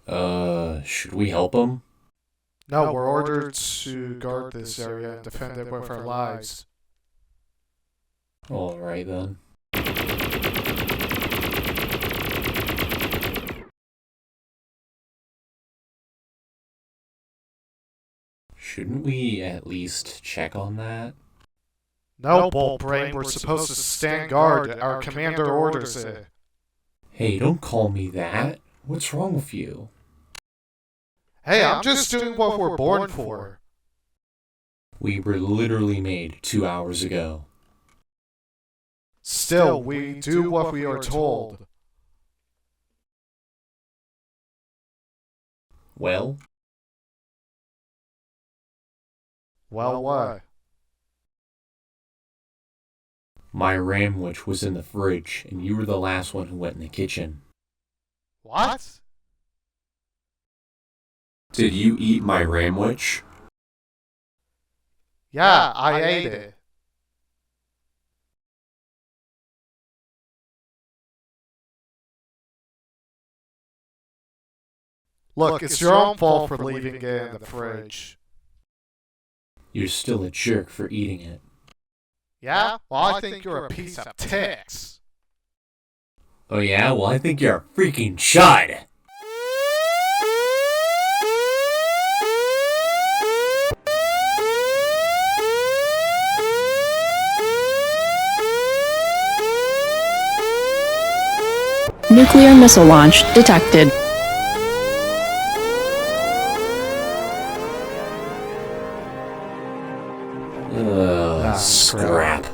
Should we help him? No, we're ordered to guard this area and defend it with our lives. Alright then. Shouldn't we at least check on that? No, Bolt Brain, we're supposed to stand guard. Our commander orders it. Hey, don't call me that. What's wrong with you? Hey, I'm just doing what we're born for. We were literally made 2 hours ago. Still, we do what we are told. Well? Well, what? My ramwich was in the fridge, and you were the last one who went in the kitchen. What? Did you eat my ramwich? Yeah, I ate it. Look, it's your own fault for leaving it in the fridge. You're still a jerk for eating it. Yeah? Well, I think you're a piece of ticks. Oh yeah? Well, I think you're a freaking chud! Nuclear missile launch detected. Scrap.